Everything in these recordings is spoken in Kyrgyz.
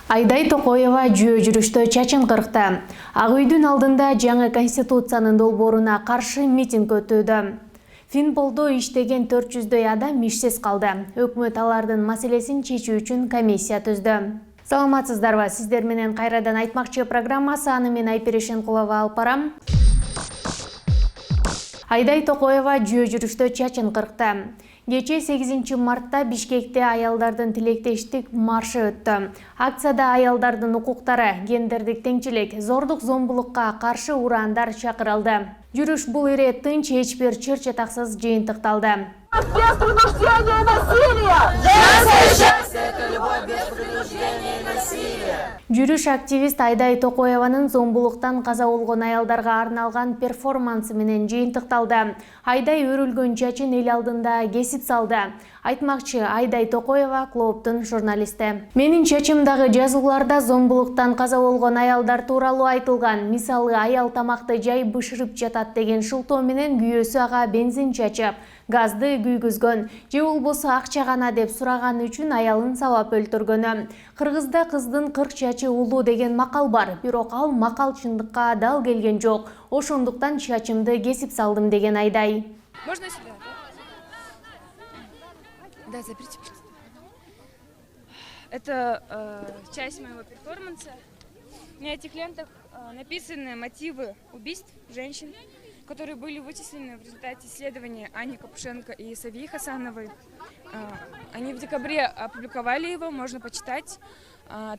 Айдай Токоева жүйө жүрүштө чачын кыркты. Ак үйдүн алдында жаңы конституциянын долбооруна каршы митинг өтүүдө. Финполдо иштеген 400дөй адам ишсиз калды. Өкмөт алардын маселесин чечүү үчүн комиссия түздү. Саламатсыздарбы, сиздер менен кайрадан айтмакчы программасы, аны мен Айперишенкулова алып барам. Айдай Токоева жүйө жүрүштө чачын кыркты. Кече 8 мартта Бишкекте аялдардын тилектештик маршы өттү. Акцияда аялдардын укуктары, гендердик теңчилик, зордук зомбулукка каршы ураандар чакырылды. Жүрүш бул ире тынч, эч бир чыр чатаксыз жыйынтыкталды. Без принуждения и насилия! Это любовь без принуждения и насилия! Жүрүш активист Айдай Токоеванын зомбулуктан каза болгон аялдарга арналган перформансы менен жыйынтыкталды. Айдай өрүлгөн чачын эл алдында кесип салды. Айтмакчы, Айдай Токоева клубтун журналисти. Менин чачымдагы жазууларда зомбулуктан каза болгон аялдар тууралуу айтылган. Мисалы, аял тамакты жай бышырып жатат деген шылтоо менен күйөөсү ага бензин чачып, газды күйгүзгөн, же болбосо акча гана деп сураган үчүн аялын сабап өлтүргөнү. Кыргызда кыздын 40 чачы улуу деген макал бар, бирок ал макал чындыкка дал келген жок. Ошондуктан чачымды кесип салдым деген Айдай. Можно сюда? Да, заберите. Это часть моего перформанса. На этих лентах написаны мотивы убийств женщин, которые были вычислены в результате исследования Ани Капушенко и Савии Хасановой. Они в декабре опубликовали его, можно почитать.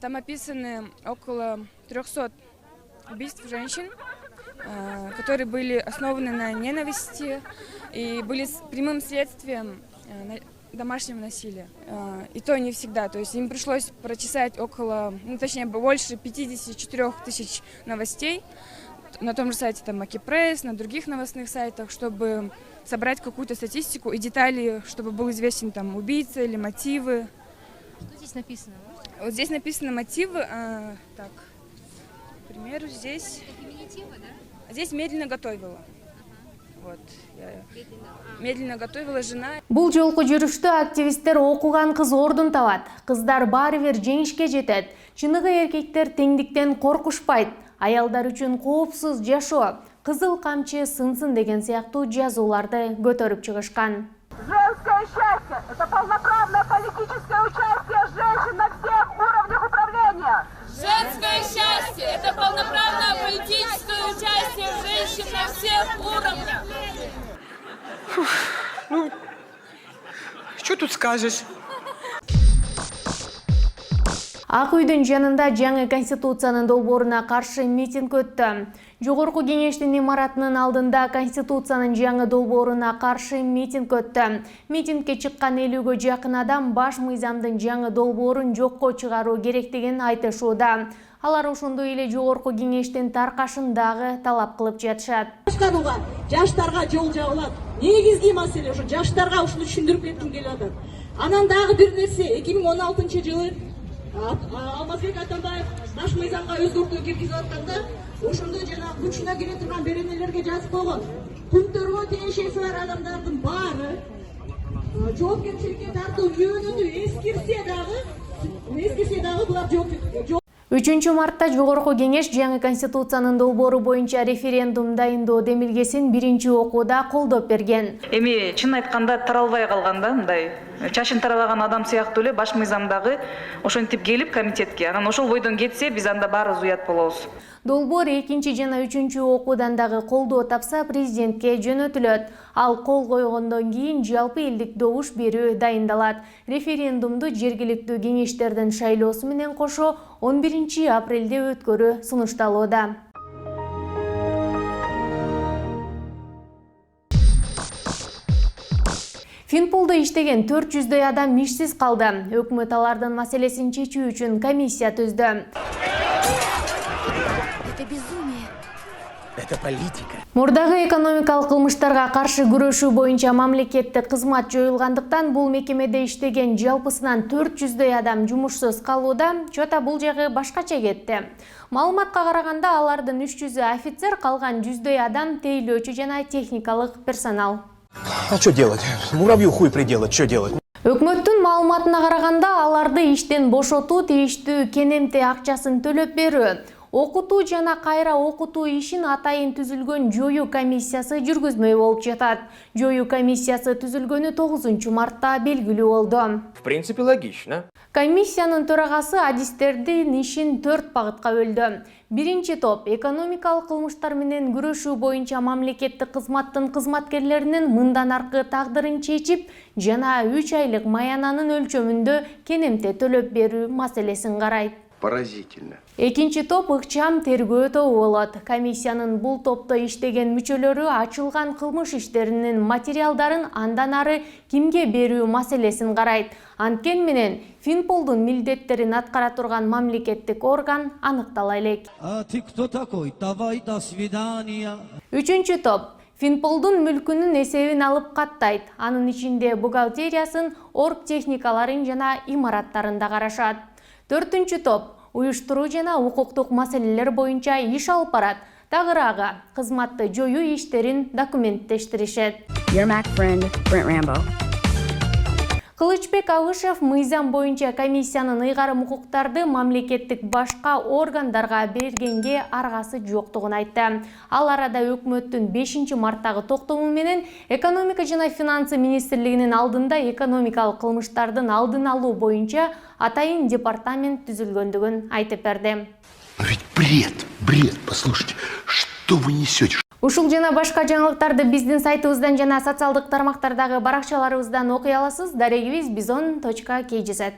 Там описаны около 300 убийств женщин, которые были основаны на ненависти и были прямым следствием домашнего насилия. И то не всегда. То есть им пришлось прочесать больше 54 тысяч новостей на том же сайте Макипресс, на других новостных сайтах, чтобы собрать какую-то статистику и детали, чтобы был известен убийца или мотивы. Что здесь написано? Вот здесь написаны мотивы. Так, к примеру, здесь... Здесь медленно готовила. Вот, я медленно готовила жена. Бул жолку жүрүштө активисттер окуган кыз ордун табат. Кыздар баары бир жеңишке жетет. Чыныгы эркектер теңдиктен коркушпайт. Аялдар үчүн коопсуз жашоо, кызыл камчы сынсын деген сыяктуу жазууларды көтөрүп чыгышкан. Женское счастье – это полноправное политическое участие женщин на всех уровнях управления. Женское счастье – это полноправное политическое участие женщин на всех уровнях. Ну, что тут скажешь? Ак үйдүн жанында жаңы конституциянын долбооруна каршы митинг өттү. Жогорку кеңештин имаратынын алдында конституциянын жаңы долбооруна каршы митинг өттү. Митингке чыккан 50-гө жакын адам баш мыйзамдын жаңы долбоорун жокко чыгаруу керектигин айтышууда. Алар ошондой эле жогорку кеңештин таркашын дагы талап кылып жатышат. Жаштарга жол жабылат. Негизги маселе ошо жаштарга ушуну түшүндүрүп кетким келип атат. Анан дагы бир нерсе 2016-жылы Алмазбек Атамбаев баш мыйзамга өзгөртүү киргизип атканда ошондо жана күчүнө кире турган беренелерге жазып койгон. Пункттөргө тиешеси бар адамдардын баары жоопкерчиликке тартуу жөнүндө эскирсе дагы булар жооп 3 мартта жогорку кеңеш жаңы конституциянын долбоору боюнча референдум дайындоо демилгесин биринчи окууда колдоп берген. Эми чын айтканда таралбай калган да, мындай чачын тарабаган адам сыяктуу эле баш мыйзамдагы ошентип келип комитетке, анан ошол бойдон кетсе биз анда баарыбыз уят болобуз. Долбоор 2 жана 3 окуудан дагы колдоо тапса президентке жөнөтүлөт. Ал кол койгондон кийин жалпы элдик добуш берүү дайындалат. Референдумду жергиликтүү кеңештердин шайлоосу менен кошо 11 апрелде өткөрүү сунушталууда. Финполдо иштеген 400дөй адам ишсиз калды. Өкмөт алардын маселесин чечүү үчүн комиссия түздү. Это безумие. Это политика. Мурдагы экономикалык кылмыштарга каршы күрөшүү боюнча мамлекеттик кызмат жоюлгандыктан бул мекемеде иштеген жалпысынан 400дөй адам жумушсуз калууда. Чота бул жагы башкача кетти. Маалыматка караганда алардын 300-ü офицер, калган 100дөй адам тейлөөчү жана техникалык персонал. А что делать? Муравью хуй приделать, что делать? Өкмөттүн маалыматына караганда, аларды иштен бошотуу, тийиштүү кенемте акчасын төлөп берүү, окутуу жана кайра окутуу ишин атайын түзүлгөн жоюу комиссиясы жүргүзмөй болуп жатат. Жоюу комиссиясы түзүлгөнү 9 мартта белгилүү болду. В принципе, логично. Комиссиянын төрагасы адистердин ишин 4 багытка бөлдү. Биринчи топ экономикалык кылмыштар менен күрөшүү боюнча мамлекеттик кызматтын кызматкерлеринин мындан аркы тагдырын чечип жана 3 айлык маянанын өлчөмүндө кенемте төлөп берүү маселесин карайт. Поразительно. Экинчи топ ыкчам тергөө тобу болот. Комиссиянын бул топто иштеген мүчөлөрү ачылган кылмыш иштеринин материалдарын андан ары кимге берүү маселесин карайт. Анткени менен Финполдун милдеттерин аткара турган мамлекеттик орган аныктала элек. Үчүнчү топ Финполдун мүлкүнүн эсебин алып каттайт. Анын ичинде бухгалтериясын, орг техникаларын жана имараттарын да карашат. Төртүнчү топ уюштуруу жана укуктук маселелер боюнча иш алып барат. Тагыраагы кызматты жоюу иштерин документтештиришет. Кылычбек Алышев мыйзам боюнча комиссиянын ыйгарым укуктарды мамлекеттик башка органдарга бергенге аргасы жоктугун айтты. Ал арада өкмөттүн 5 марттагы токтому менен экономика жана финансы министрлигинин алдында экономикалык кылмыштардын алдын алуу боюнча атайын департамент түзүлгөндүгүн айтып берди. Но ведь бред, послушайте, что вы несете? Ушул жана башка жаңылыктарды биздин сайтыбыздан жана социалдык тармактардагы баракчаларыбыздан окуй аласыз. Дарегибиз bizon.kz.